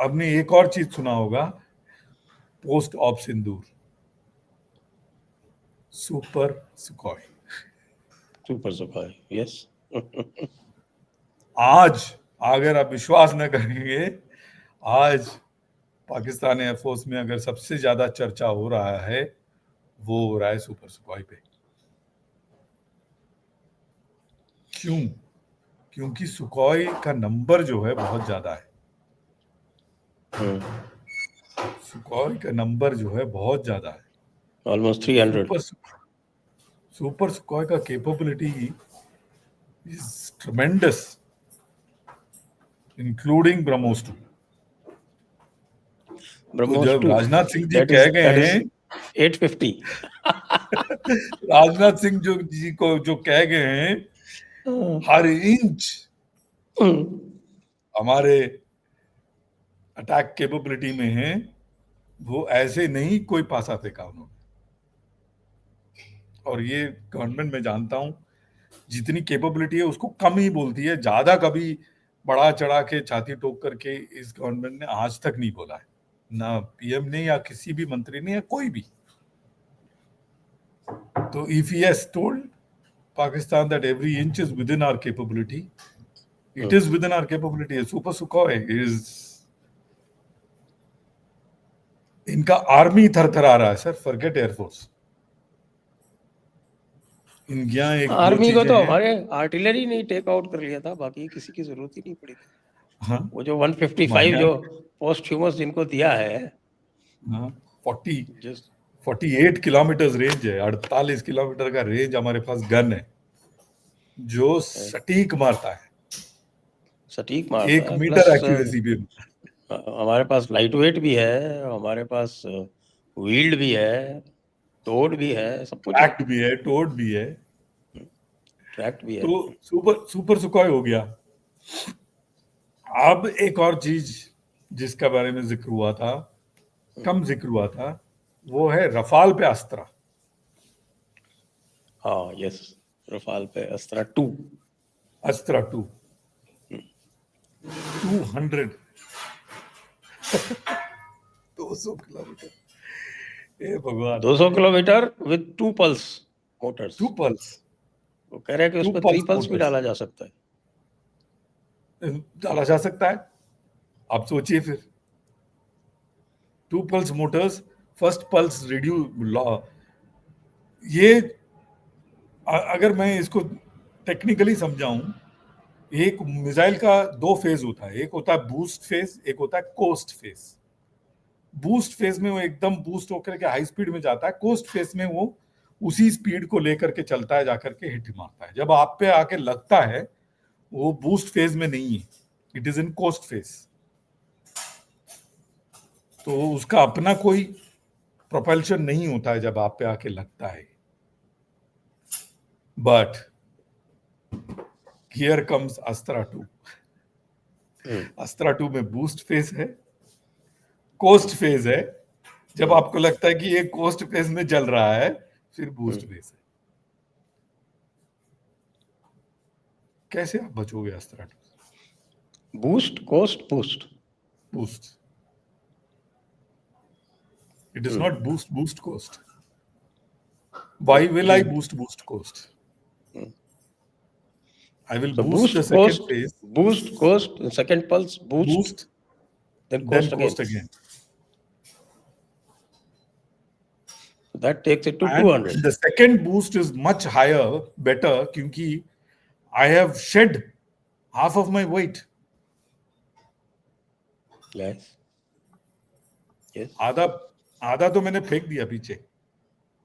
आपने एक और चीज सुना होगा, post of Sindoor, super Sukhoi. Super Sukhoi, yes. आज अगर आप विश्वास न करेंगे, आज पाकिस्तान एयरफोर्स में अगर सबसे ज्यादा चर्चा हो रहा है, वो हो रहा है सुपर सुखोई पे। क्यों? क्योंकि सुखोई का नंबर जो है बहुत ज्यादा है। सुखोई का नंबर जो है बहुत ज्यादा है, ऑलमोस्ट 300। सुपर सुखोई का कैपेबिलिटी इज ट्रेमेंडस, इंक्लूडिंग ब्रह्मोस 2। तो जब राजनाथ सिंह जी कह गए हैं 850 राजनाथ सिंह जी को जो कह गए हैं, हर इंच हमारे अटैक कैपेबिलिटी में है, वो ऐसे नहीं कोई पासा फेंका उन्होंने। और ये गवर्नमेंट में जानता हूं, जितनी कैपेबिलिटी है उसको कम ही बोलती है, ज्यादा कभी बढ़ा चढ़ा के छाती ठोक करके इस गवर्नमेंट ने आज तक नहीं बोला है, ना पीएम ने या किसी भी मंत्री ने या कोई भी। तो if he has told Pakistan that every inch is within our capability, it is within our capability. Super Sukhoi is, इनका आर्मी थरथरा रहा है सर, फॉरगेट एयरफोर्स। इनके यहाँ एक आर्मी को तो हमारे आर्टिलरी ने टेक आउट कर लिया था, बाकी किसी की जरूरत ही नहीं पड़ी थी। हाँ, वो जो 155 जो पोस्ट ह्यूमस जिनको दिया है, 48 किलोमीटर रेंज है, 48 किलोमीटर का रेंज हमारे पास गन है जो सटीक मारता है, सटीक मारता 1 मीटर एक्यूरेसी भी। हमारे पास लाइट वेट भी है, हमारे पास व्हील्ड भी है, टोड भी है, सब कुछ ट्रैक्ड भी है, टोड भी है, ट्रैक्ड भी है। तो सुपर सुखोई हो गया। अब एक और चीज जिसका बारे में जिक्र हुआ था, कम जिक्र हुआ था, वो है रफाल पे अस्त्रा। हाँ, यस, रफाल पे अस्त्रा 2। अस्त्रा 2 200 200 किलोमीटर, ए भगवान, 200 kilometre with 2 pulse Motors. 2 pulse. वो कह रहे हैं कि उसमें 3 पल्स भी डाला जा सकता है। डाला जा सकता है, आप सोचिए फिर। 2 pulse Motors, first pulse reduce, ये अगर मैं इसको टेक्निकली समझाऊं, एक मिसाइल का 2 फेज होता है, एक होता है बूस्ट फेज, एक होता है कोस्ट फेज। बूस्ट फेज में वो एकदम बूस्ट होकर के हाई स्पीड में जाता है, कोस्ट फेज में वो उसी स्पीड को लेकर के चलता है, जाकर के हिट मारता है। जब आप पे आके लगता है, वो बूस्ट फेज में नहीं है, it is in coast phase. तो उसका अपना कोई प्रोपल्शन नहीं होता है जब आप पे आके लगता है। But here comes अस्त्रा 2। अस्त्रा 2 में बूस्ट फेज है, कोस्ट फेज है। जब आपको लगता है कि ये कोस्ट फेज में चल रहा है, फिर बूस्ट फेज है। कैसे आप बचोगे Astra 2? Boost, cost, boost, boost. It is not boost coast. Why will I boost coast? I will boost the second phase. Boost, coast, second pulse, boost, then coast again. So that takes it to 200. The second boost is much higher, better, क्योंकि I have shed half of my weight. Yes. Yes. आधा तो मैंने फेंक दिया पीछे,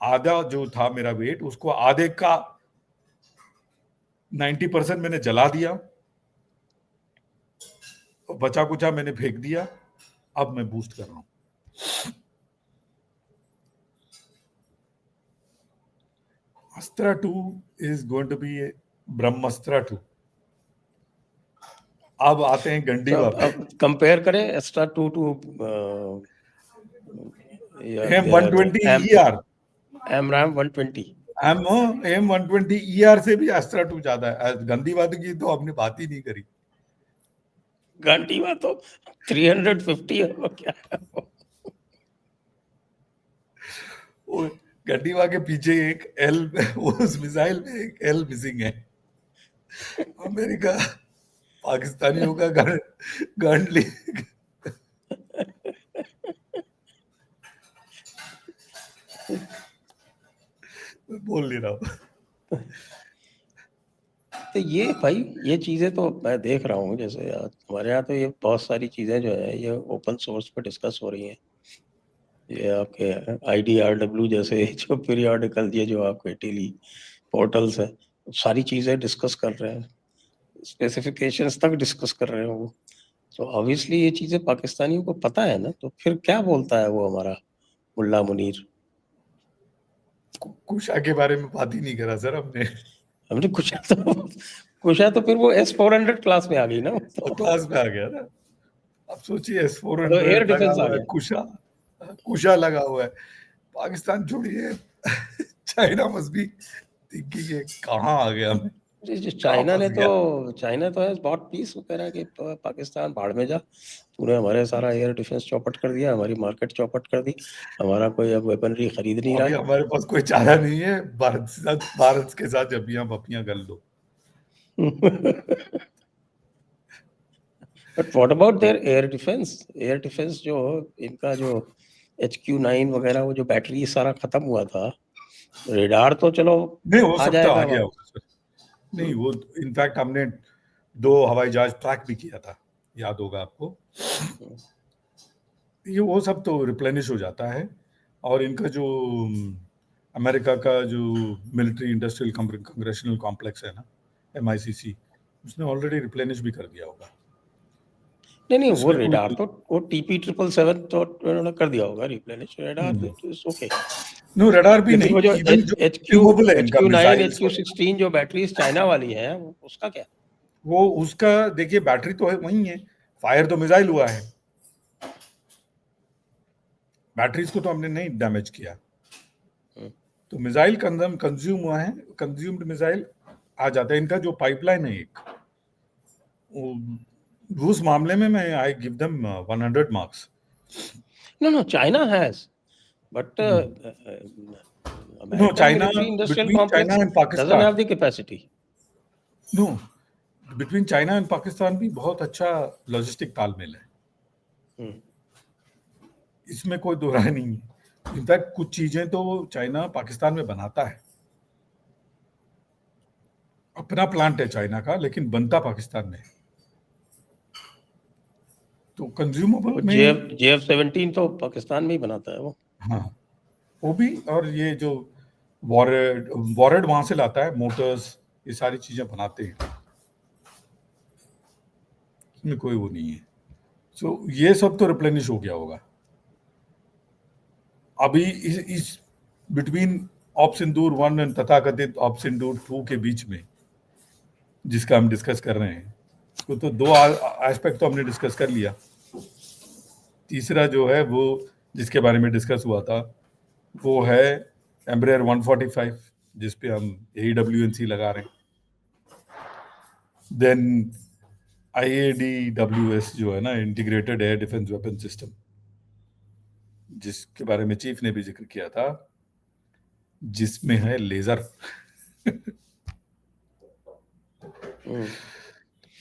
आधा जो था मेरा वेट, उसको आधे का 90% मैंने जला दिया, बचा कुचा मैंने फेंक दिया। अब मैं बूस्ट कर रहा हूं। अस्त्रा 2 is going to be ब्रह्मास्त्र 2। अब आते हैं गंडीवा पे। अब कंपेयर करें Astra 2 to M120 ER, AMRAAM 120, M120 ER से भी अस्त्रा 2 ज्यादा है। गंदीवाद की तो आपने बात ही नहीं करी। गांडीवा तो 350 है, वो क्या है वो? वो गड्डीवा के पीछे एक एल, उस मिसाइल में एक एल मिसिंग है। अमेरिका पाकिस्तानियों का गन ले बोल नहीं रहा हूँ। तो ये भाई, ये चीजें तो मैं देख रहा हूँ, जैसे यार हमारे यहाँ तो ये बहुत सारी चीजें जो है ये ओपन सोर्स पे डिस्कस हो रही हैं। ये आपके IDRW जैसे जो पीरियोडिकल, ये जो आपके टेली पोर्टल्स है, सारी चीजें डिस्कस कर रहे हैं, स्पेसिफिकेशंस तक डिस्कस कर रहे हैं वो। तो ऑब्वियसली ये चीजें पाकिस्तानियों को पता है ना, तो फिर क्या बोलता है वो हमारा मुल्ला मुनीर? कुशा के बारे में बात ही नहीं करा सर हमने। हमने कुशा तो फिर वो S-400 क्लास में आ गई ना, तो क्लास में आ गया ना। अब सोचिए एयर S-400 लगा डिफेंस आ हुआ है, गया। कुशा कुशा लगा हुआ है। पाकिस्तान छोड़िए, चाइना मस्ट बी थिंकिंग ये कहाँ आ गया मैं, जो कहाँ फंस गया। चाइना तो है बहुत पीस, वो कह रहा है कि पाकिस्तान भाड़ में जा, तूने हमारे सारा एयर डिफेंस चौपट कर दिया, हमारी मार्केट चौपट कर दी, हमारा कोई अब वेपनरी खरीद नहीं अभी रहा। हमारे पास कोई चारा नहीं है, भारत के साथ जबियां बपियां कर लो। But what about their air defence? Air defence जो इनका जो HQ-9 वगैरह, वो जो बैटरी सारा खत्म हुआ था, रेडार तो चलो नहीं वो आ सब तो आ जाएगा गया वापस। होगा सर। नहीं वो इनफैक्ट हमने 2 हवाई जहाज ट्रैक भी किया था, याद होगा आपको। ये वो सब तो रिप्लेनिश हो जाता है। और इनका जो अमेरिका का जो मिलिट्री इंडस्ट्रियल कांग्रेशनल कॉम्प्लेक्स है ना, MICC, उसने ऑलरेडी रिप्लेनिश भी कर दिया होगा। नहीं, वो इसमें रेडार कोई तो, वो TP777 तो उन्होंने कर दिया होगा रिप्लेनिश, रेडार तो इट्स ओके। नो रडार भी लेकिन नहीं, वो जो इवन जो एच क्यू कंज्यूमेबल है एच इनका क्यू नाइन मिसाइल्स वगैरह, HQ-16 जो बैटरीज चाइना वाली है, उसका क्या? वो उसका देखिए बैटरी तो है वही है, फायर तो मिसाइल हुआ है, बैटरीज को तो हमने नहीं डैमेज किया। तो मिसाइल कंज्यूम हुआ है, कंज्यूम्ड मिसाइल आ जाता है। इनका जो पाइपलाइन है एक, उस मामले में मैं I give them 100 marks. No, China has, but no American China, military industrial between China complex and doesn't Pakistan, have the capacity. No between China and Pakistan भी बहुत अच्छा लॉजिस्टिक तालमेल है, इसमें कोई दो राय नहीं है। इनफैक्ट कुछ चीजें तो चाइना पाकिस्तान में बनाता है, अपना प्लांट है चाइना का, लेकिन बनता पाकिस्तान में है। तो कंज्यूमेबल में JF-17 तो पाकिस्तान में ही बनाता है वो। हाँ वो भी, और ये जो वॉरेड वहां से लाता है, मोटर्स, ये सारी चीजें बनाते हैं, इसमें कोई वो नहीं है। सो ये सब तो रिप्लेनिश हो गया होगा। अभी इस बिटवीन ऑप सिंदूर 1 एंड तथाकथित ऑप सिंदूर 2 के बीच में जिसका हम डिस्कस कर रहे हैं, उसको तो 2 एस्पेक्ट तो हमने डिस्कस कर लिया। तीसरा जो है वो जिसके बारे में डिस्कस हुआ था, वो है एम्ब्रेयर 145, जिस पे हम AEWNC लगा रहे हैं। देन IADWS जो है ना, integrated air defence weapon system, जिसके बारे में चीफ ने भी जिक्र किया था, जिसमें है लेजर।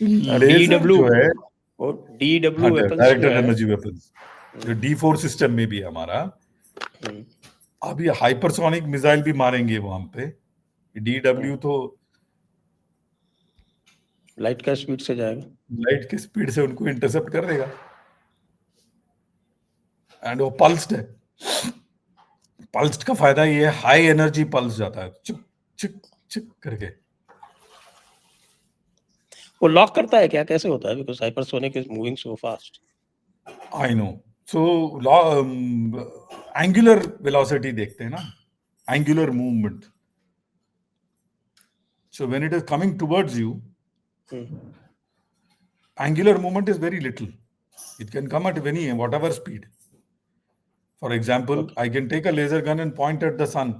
लेजर DW, जो है वो DW वेपन्स जो डायरेक्टेड है, एनर्जी वेपन्स, जो D4 सिस्टम में भी है हमारा। अब ये हाइपरसोनिक मिसाइल भी मारेंगे वो हम पे। DW तो लाइट का स्पीड से जाएगा। लाइट की स्पीड से उनको इंटरसेप्ट कर देगा, एंड वो पल्स्ड है। पल्स्ड का फायदा ये है, हाई एनर्जी पल्स जाता है, चिक चिक चिक करके। वो लॉक करता है क्या, कैसे होता है? Because hypersonic is moving so fast. I know. So angular velocity देखते हैं ना, angular movement. So when it is coming towards you, angular movement is very little. It can come at any whatever speed. For example, Okay. I can take a laser gun and point at the sun.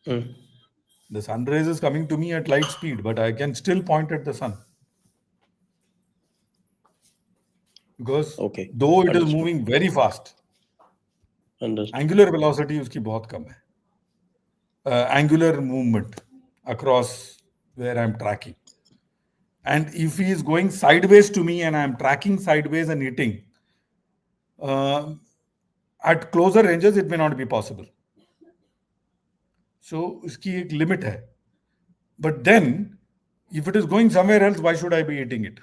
The sun rays is coming to me at light speed, but I can still point at the sun. because Okay. though it is Understood. moving very fast, Understood. angular velocity उसकी बहुत कम है. Angular movement across where I'm tracking. And if he is going sideways to me and I'm tracking sideways and hitting, at closer ranges, it may not be possible. So, इसकी एक limit है. But then, if it is going somewhere else, why should I be hitting it?